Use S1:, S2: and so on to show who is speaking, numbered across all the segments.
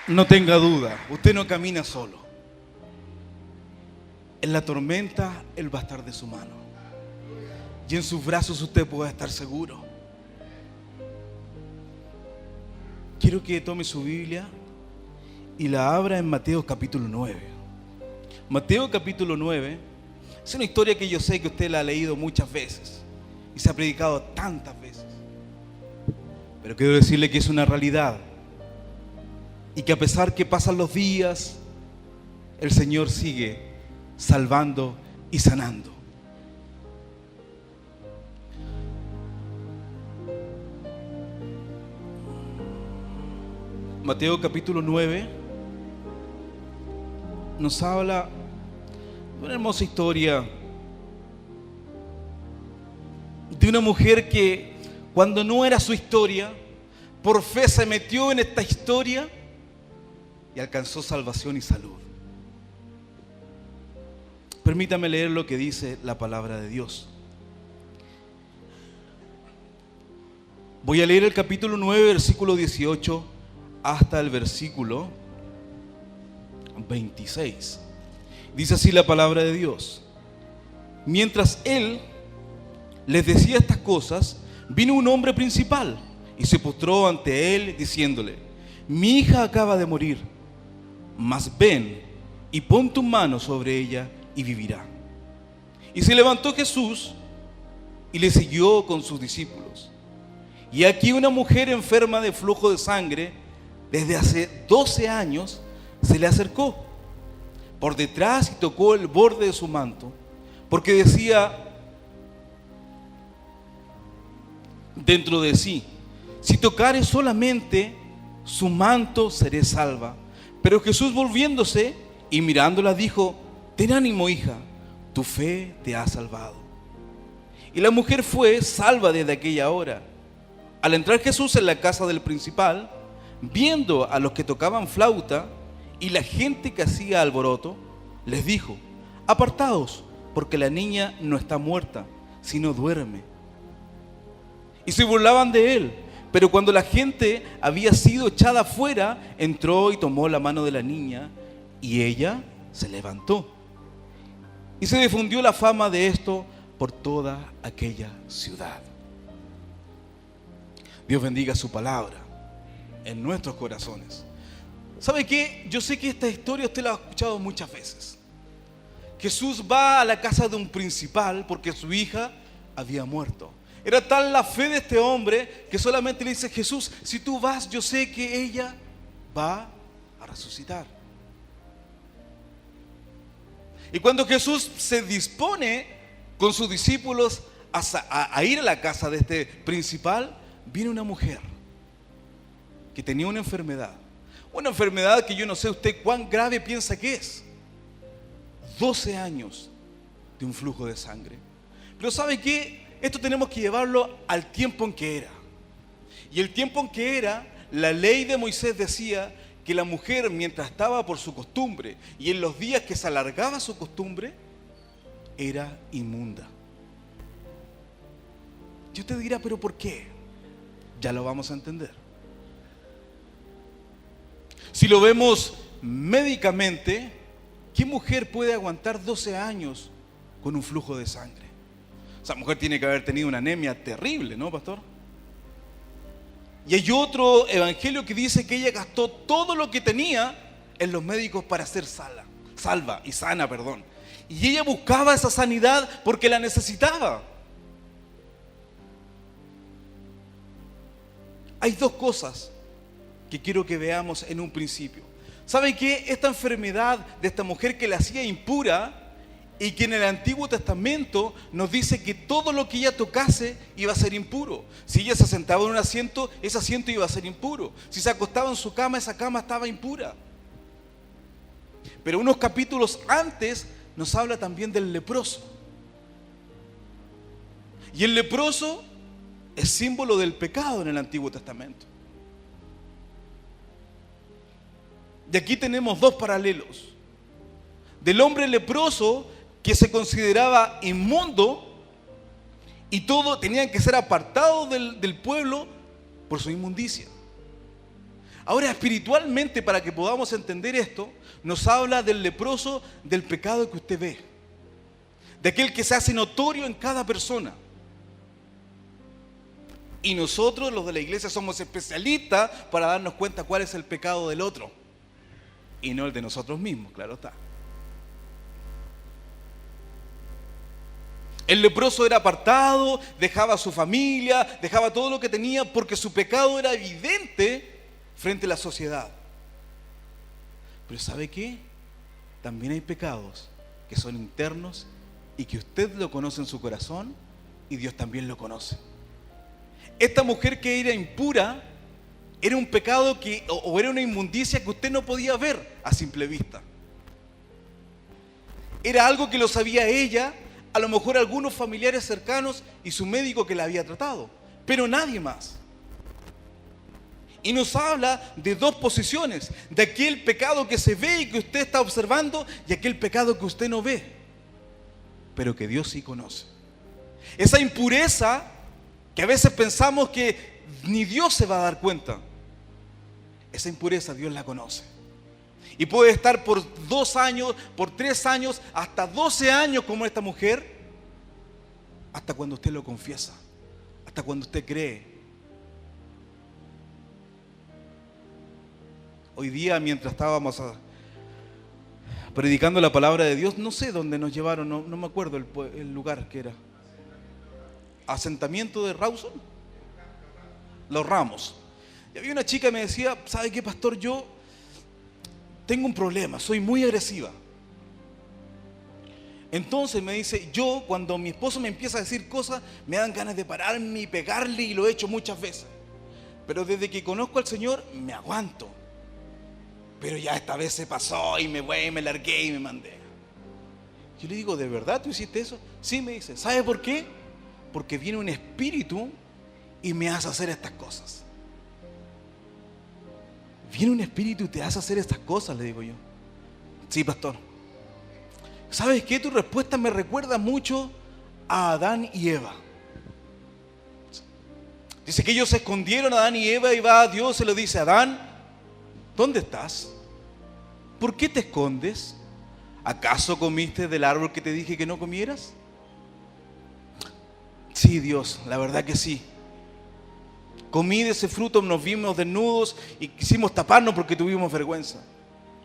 S1: No tenga duda, usted no camina solo. En la tormenta Él va a estar de su mano. Y en sus brazos usted puede estar seguro. Quiero que tome su Biblia y la abra en Mateo capítulo 9. Mateo capítulo 9 es una historia que yo sé que usted la ha leído muchas veces y se ha predicado tantas veces. Pero quiero decirle que es una realidad y que a pesar que pasan los días, el Señor sigue salvando y sanando. Mateo capítulo 9 nos habla de una hermosa historia de una mujer que cuando no era su historia, por fe se metió en esta historia y alcanzó salvación y salud. Permítame leer lo que dice la palabra de Dios. Voy a leer el capítulo 9, versículo 18 hasta el versículo 26. Dice así la palabra de Dios: mientras él les decía estas cosas, vino un hombre principal y se postró ante él diciéndole: mi hija acaba de morir, mas ven y pon tu mano sobre ella y vivirá. Y se levantó Jesús y le siguió con sus discípulos. Y aquí una mujer enferma de flujo de sangre desde hace 12 años se le acercó por detrás y tocó el borde de su manto, porque decía dentro de sí: si tocare solamente su manto, seré salva. Pero Jesús, volviéndose y mirándola, dijo: ten ánimo, hija, tu fe te ha salvado. Y la mujer fue salva desde aquella hora. Al entrar Jesús en la casa del principal, viendo a los que tocaban flauta y la gente que hacía alboroto, les dijo: apartaos, porque la niña no está muerta, sino duerme. Y se burlaban de él. Pero cuando la gente había sido echada afuera, entró y tomó la mano de la niña, y ella se levantó. Y se difundió la fama de esto por toda aquella ciudad. Dios bendiga su palabra en nuestros corazones. ¿Sabe qué? Yo sé que esta historia usted la ha escuchado muchas veces. Jesús va a la casa de un principal porque su hija había muerto. Era tal la fe de este hombre que solamente le dice: Jesús, si tú vas, yo sé que ella va a resucitar. Y cuando Jesús se dispone con sus discípulos a ir a la casa de este principal, viene una mujer que tenía una enfermedad que yo no sé usted cuán grave piensa que es. 12 años de un flujo de sangre. Pero ¿sabe qué? Esto tenemos que llevarlo al tiempo en que era. Y el tiempo en que era, la ley de Moisés decía que la mujer, mientras estaba por su costumbre y en los días que se alargaba su costumbre, era inmunda. Y usted dirá: ¿pero por qué? Ya lo vamos a entender. Si lo vemos médicamente, ¿qué mujer puede aguantar 12 años con un flujo de sangre? Esa mujer tiene que haber tenido una anemia terrible, ¿no, pastor? Y hay otro evangelio que dice que ella gastó todo lo que tenía en los médicos para ser salva y sana. Y ella buscaba esa sanidad porque la necesitaba. Hay dos cosas que quiero que veamos en un principio. ¿Saben qué? Esta enfermedad de esta mujer que la hacía impura, y que en el Antiguo Testamento nos dice que todo lo que ella tocase iba a ser impuro. Si ella se sentaba en un asiento, ese asiento iba a ser impuro. Si se acostaba en su cama, esa cama estaba impura. Pero unos capítulos antes nos habla también del leproso. Y el leproso es símbolo del pecado en el Antiguo Testamento. Y aquí tenemos dos paralelos. Del hombre leproso, que se consideraba inmundo y todo tenían que ser apartados del pueblo por su inmundicia. Ahora, espiritualmente, para que podamos entender esto, nos habla del leproso, del pecado que usted ve, de aquel que se hace notorio en cada persona. Y nosotros, los de la iglesia, somos especialistas para darnos cuenta cuál es el pecado del otro y no el de nosotros mismos, claro está. El leproso era apartado, dejaba a su familia, dejaba todo lo que tenía porque su pecado era evidente frente a la sociedad. Pero ¿sabe qué? También hay pecados que son internos y que usted lo conoce en su corazón y Dios también lo conoce. Esta mujer que era impura era un pecado o era una inmundicia que usted no podía ver a simple vista. Era algo que lo sabía ella, a lo mejor algunos familiares cercanos y su médico que la había tratado, pero nadie más. Y nos habla de dos posiciones, de aquel pecado que se ve y que usted está observando y aquel pecado que usted no ve, pero que Dios sí conoce. Esa impureza que a veces pensamos que ni Dios se va a dar cuenta, esa impureza Dios la conoce. Y puede estar por 2 años, por 3 años, hasta 12 años como esta mujer, hasta cuando usted lo confiesa, hasta cuando usted cree. Hoy día, mientras estábamos predicando la palabra de Dios, no sé dónde nos llevaron, no me acuerdo el lugar que era. ¿Asentamiento de Rawson? Los Ramos. Y había una chica que me decía, ¿sabe qué, pastor? Yo tengo un problema, soy muy agresiva. Entonces me dice, yo cuando mi esposo me empieza a decir cosas, me dan ganas de pararme y pegarle, y lo he hecho muchas veces. Pero desde que conozco al Señor, me aguanto. Pero ya esta vez se pasó y me largué y me mandé. Yo le digo, ¿de verdad tú hiciste eso? Sí, me dice. ¿Sabe por qué? Porque viene un espíritu y me hace hacer estas cosas. Viene un espíritu y te hace hacer estas cosas, le digo yo. Sí, pastor. ¿Sabes qué? Tu respuesta me recuerda mucho a Adán y Eva. Dice que ellos se escondieron, Adán y Eva, y va a Dios y le dice, Adán, ¿dónde estás? ¿Por qué te escondes? ¿Acaso comiste del árbol que te dije que no comieras? Sí, Dios, la verdad que sí. Comí de ese fruto, nos vimos desnudos y quisimos taparnos porque tuvimos vergüenza.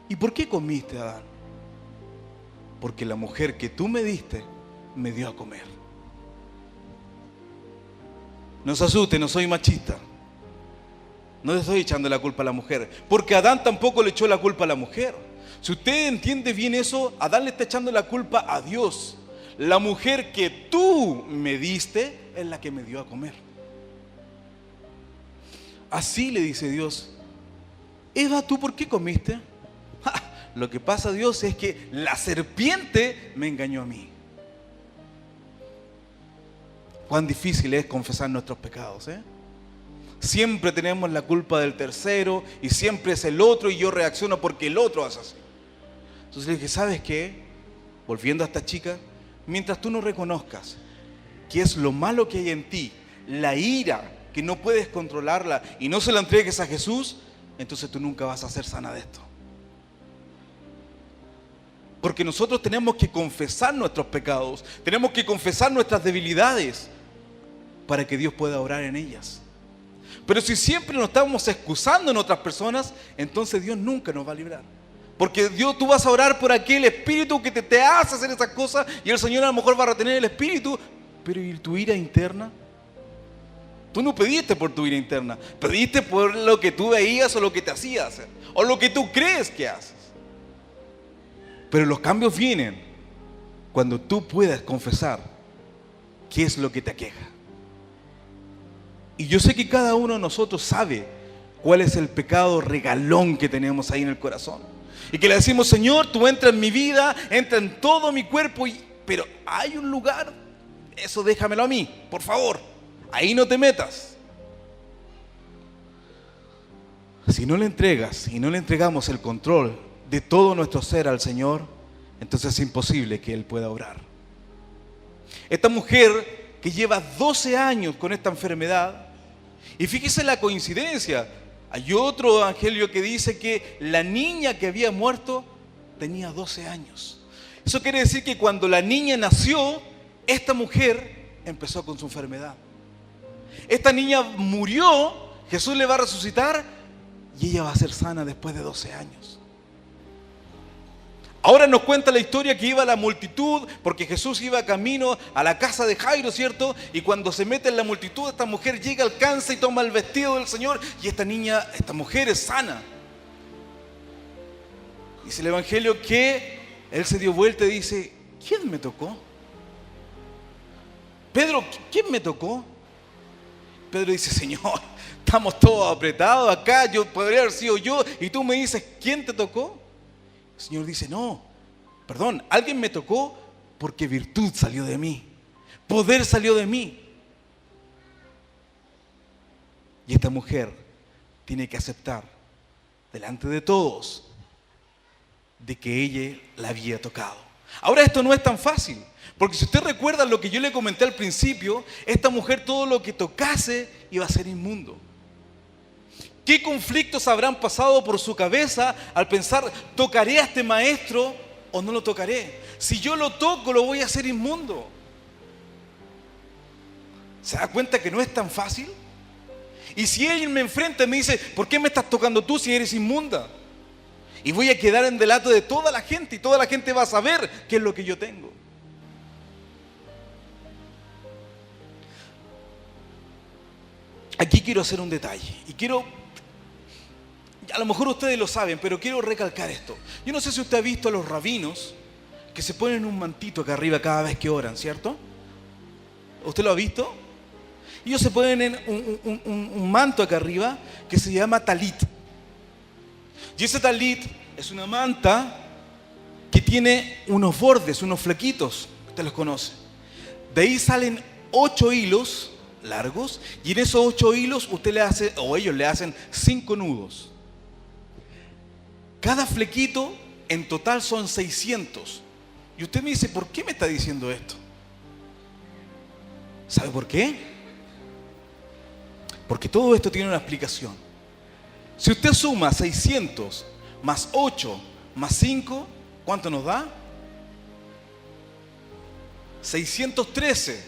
S1: ¿Y por qué comiste, Adán? Porque la mujer que tú me diste me dio a comer. No se asuste, no soy machista. No le estoy echando la culpa a la mujer, porque Adán tampoco le echó la culpa a la mujer. Si usted entiende bien eso, Adán le está echando la culpa a Dios. La mujer que tú me diste es la que me dio a comer. Así le dice Dios, Eva, ¿tú por qué comiste? Lo que pasa, Dios, es que la serpiente me engañó a mí. Cuán difícil es confesar nuestros pecados, ¿eh? Siempre tenemos la culpa del tercero y siempre es el otro y yo reacciono porque el otro hace así. Entonces le dije, ¿sabes qué? Volviendo a esta chica, mientras tú no reconozcas qué es lo malo que hay en ti, la ira que no puedes controlarla y no se la entregues a Jesús, entonces tú nunca vas a ser sana de esto. Porque nosotros tenemos que confesar nuestros pecados, tenemos que confesar nuestras debilidades para que Dios pueda obrar en ellas. Pero si siempre nos estamos excusando en otras personas, entonces Dios nunca nos va a librar. Porque Dios, tú vas a orar por aquel espíritu que te hace hacer esas cosas y el Señor a lo mejor va a retener el espíritu, pero ¿y tu ira interna? Tú no pediste por tu ira interna, pediste por lo que tú veías o lo que te hacía hacer, o lo que tú crees que haces. Pero los cambios vienen cuando tú puedas confesar qué es lo que te aqueja. Y yo sé que cada uno de nosotros sabe cuál es el pecado regalón que tenemos ahí en el corazón. Y que le decimos, Señor, tú entra en mi vida, entra en todo mi cuerpo, pero hay un lugar, eso déjamelo a mí, por favor, ahí no te metas. Si no le entregas y no le entregamos el control de todo nuestro ser al Señor, entonces es imposible que Él pueda obrar. Esta mujer que lleva 12 años con esta enfermedad, y fíjese la coincidencia, Hay otro evangelio que dice que la niña que había muerto tenía 12 años. Eso quiere decir que cuando la niña nació, esta mujer empezó con su enfermedad. Esta niña murió, Jesús le va a resucitar y ella va a ser sana después de 12 años. Ahora nos cuenta la historia que iba la multitud, porque Jesús iba camino a la casa de Jairo, ¿cierto? Y cuando se mete en la multitud, esta mujer llega, alcanza y toma el vestido del Señor, y esta mujer es sana. Dice el evangelio que él se dio vuelta y dice: ¿quién me tocó? Pedro, ¿quién me tocó? Pedro dice: Señor, estamos todos apretados acá, yo podría haber sido yo, y tú me dices: ¿quién te tocó? El Señor dice: no, perdón, alguien me tocó porque virtud salió de mí, poder salió de mí. Y esta mujer tiene que aceptar delante de todos de que ella la había tocado. Ahora, esto no es tan fácil, porque si usted recuerda lo que yo le comenté al principio, esta mujer todo lo que tocase iba a ser inmundo. ¿Qué conflictos habrán pasado por su cabeza al pensar: ¿tocaré a este maestro o no lo tocaré? Si yo lo toco, lo voy a hacer inmundo. ¿Se da cuenta que no es tan fácil? Y si él me enfrenta y me dice: ¿por qué me estás tocando tú si eres inmunda? Y voy a quedar en delato de toda la gente, y toda la gente va a saber qué es lo que yo tengo. Aquí quiero hacer un detalle, y a lo mejor ustedes lo saben, pero quiero recalcar esto. Yo no sé si usted ha visto a los rabinos que se ponen un mantito acá arriba cada vez que oran, ¿cierto? ¿Usted lo ha visto? Ellos se ponen un manto acá arriba que se llama talit. Y ese talit es una manta que tiene unos bordes, unos flequitos, usted los conoce. De ahí salen 8 hilos largos, y en esos 8 hilos usted le hace, o ellos le hacen 5 nudos. Cada flequito en total son 600. Y usted me dice: ¿por qué me está diciendo esto? ¿Sabe por qué? Porque todo esto tiene una explicación. Si usted suma 600 más 8 más 5, ¿cuánto nos da? 613.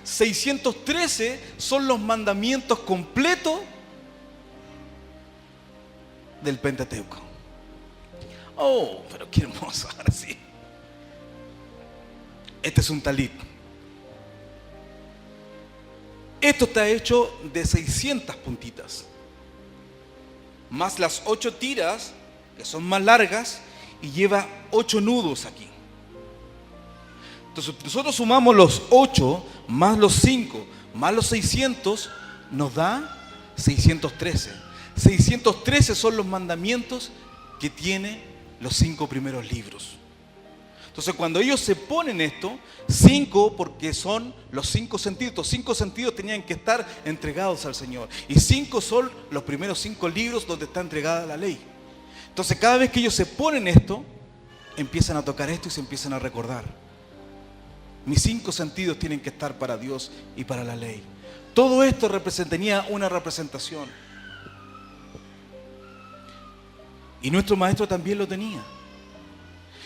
S1: 613 son los mandamientos completos del Pentateuco. Oh, pero qué hermoso, ahora sí. Este es un talit. Esto está hecho de 600 puntitas, más las 8 tiras, que son más largas, y lleva 8 nudos aquí. Entonces, nosotros sumamos los 8 más los 5 más los 600, nos da 613. 613 son los mandamientos que tiene los 5 primeros libros. Entonces, cuando ellos se ponen esto, 5 porque son los 5 sentidos. Los 5 sentidos tenían que estar entregados al Señor. Y 5 son los primeros 5 libros donde está entregada la ley. Entonces, cada vez que ellos se ponen esto, empiezan a tocar esto y se empiezan a recordar: mis 5 sentidos tienen que estar para Dios y para la ley. Todo esto tenía una representación. Y nuestro maestro también lo tenía.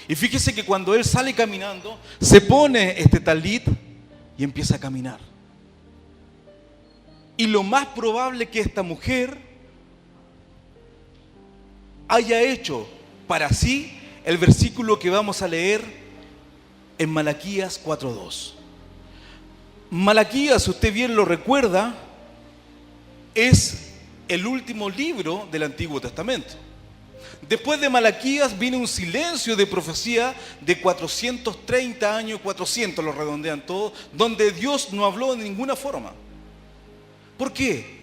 S1: Y fíjese que cuando él sale caminando, se pone este talit y empieza a caminar. Y lo más probable es que esta mujer haya hecho para sí el versículo que vamos a leer en Malaquías 4:2. Malaquías, usted bien lo recuerda, es el último libro del Antiguo Testamento. Después de Malaquías viene un silencio de profecía de 430 años, 400 lo redondean todo, donde Dios no habló de ninguna forma. ¿Por qué?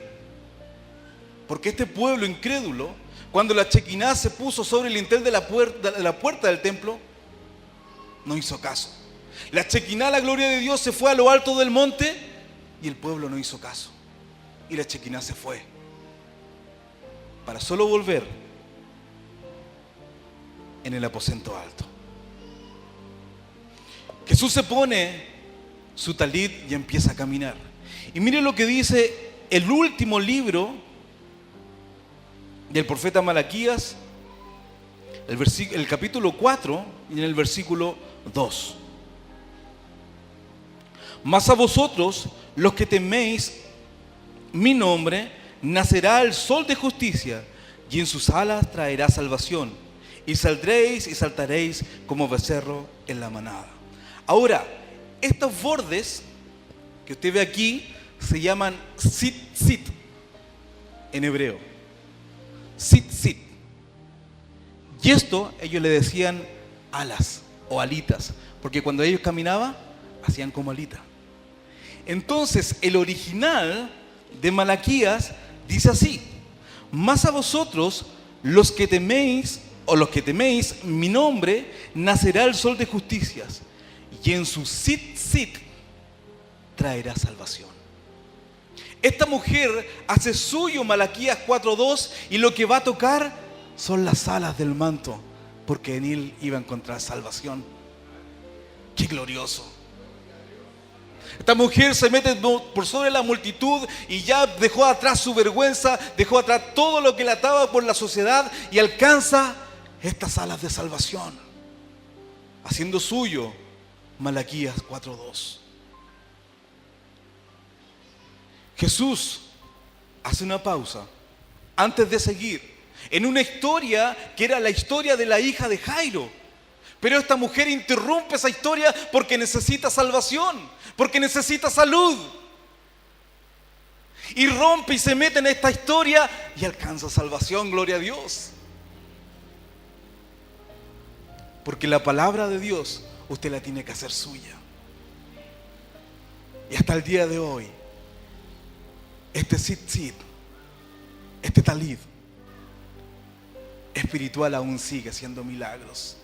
S1: Porque este pueblo incrédulo, cuando la Shekinah se puso sobre el lintel de la puerta del templo, no hizo caso. La Shekinah, la gloria de Dios, se fue a lo alto del monte y el pueblo no hizo caso. Y la Shekinah se fue para solo volver en el aposento alto. Jesús se pone su talit y empieza a caminar. Y mire lo que dice el último libro del profeta Malaquías, el capítulo 4 y en el versículo 2. Mas a vosotros, los que teméis mi nombre, nacerá el sol de justicia, y en sus alas traerá salvación, y saldréis y saltaréis como becerro en la manada. Ahora, estos bordes que usted ve aquí se llaman tzitzit en hebreo. Tzitzit. Y esto ellos le decían alas o alitas, porque cuando ellos caminaban, hacían como alita. Entonces, el original de Malaquías dice así: mas a vosotros, los que teméis mi nombre, nacerá el sol de justicias, y en su tzitzit traerá salvación. Esta mujer hace suyo Malaquías 4:2, y lo que va a tocar son las alas del manto, porque en él iba a encontrar salvación. ¡Qué glorioso! Esta mujer se mete por sobre la multitud y ya dejó atrás su vergüenza, dejó atrás todo lo que la ataba por la sociedad y alcanza estas alas de salvación, haciendo suyo Malaquías 4:2. Jesús hace una pausa antes de seguir en una historia que era la historia de la hija de Jairo. Pero esta mujer interrumpe esa historia porque necesita salvación, porque necesita salud. Y rompe y se mete en esta historia y alcanza salvación, gloria a Dios. Porque la palabra de Dios usted la tiene que hacer suya. Y hasta el día de hoy, este tzitzit, este talit espiritual aún sigue haciendo milagros.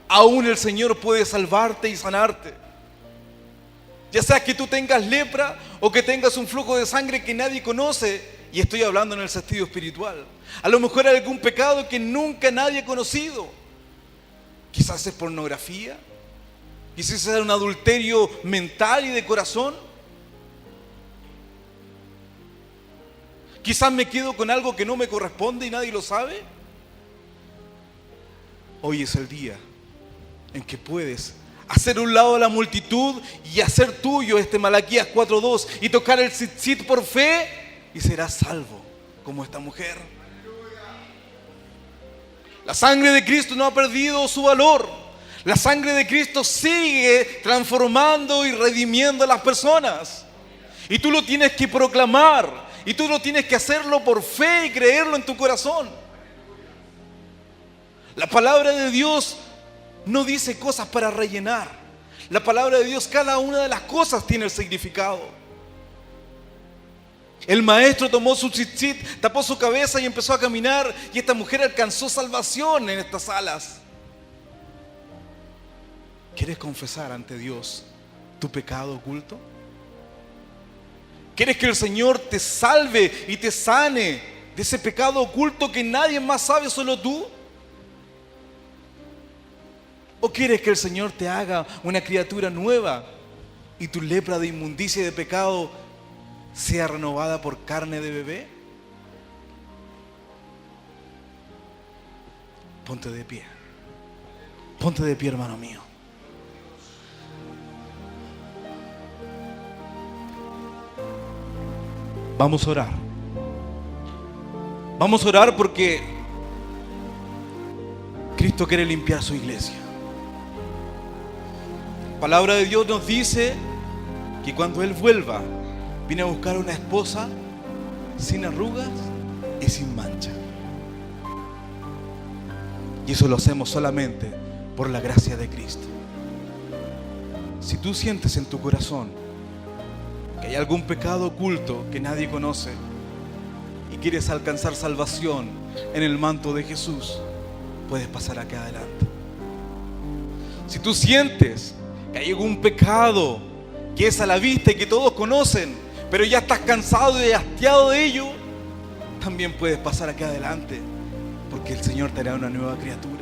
S1: Aún el Señor puede salvarte y sanarte. Ya sea que tú tengas lepra o que tengas un flujo de sangre que nadie conoce, y estoy hablando en el sentido espiritual. A lo mejor hay algún pecado que nunca nadie ha conocido. Quizás es pornografía, quizás es un adulterio mental y de corazón. Quizás me quedo con algo que no me corresponde y nadie lo sabe. Hoy es el día en que puedes hacer un lado a la multitud y hacer tuyo este Malaquías 4:2 y tocar el tzitzit por fe, y serás salvo como esta mujer. La sangre de Cristo no ha perdido su valor. La sangre de Cristo sigue transformando y redimiendo a las personas. Y tú lo tienes que proclamar. Y tú lo tienes que hacerlo por fe y creerlo en tu corazón. La palabra de Dios no dice cosas para rellenar. La palabra de Dios, cada una de las cosas tiene el significado. El maestro tomó su tzitzit, tapó su cabeza y empezó a caminar, y esta mujer alcanzó salvación en estas alas. ¿Quieres confesar ante Dios tu pecado oculto? ¿Quieres que el Señor te salve y te sane de ese pecado oculto que nadie más sabe, solo tú? ¿O quieres que el Señor te haga una criatura nueva y tu lepra de inmundicia y de pecado sea renovada por carne de bebé? Ponte de pie. Ponte de pie, hermano mío. Vamos a orar. Vamos a orar porque Cristo quiere limpiar su iglesia. La palabra de Dios nos dice que cuando Él vuelva, viene a buscar una esposa sin arrugas y sin mancha. Y eso lo hacemos solamente por la gracia de Cristo. Si tú sientes en tu corazón que hay algún pecado oculto que nadie conoce y quieres alcanzar salvación en el manto de Jesús, puedes pasar acá adelante. Si tú sientes que hay algún pecado que es a la vista y que todos conocen, pero ya estás cansado y hastiado de ello, también puedes pasar acá adelante, porque el Señor te hará una nueva criatura.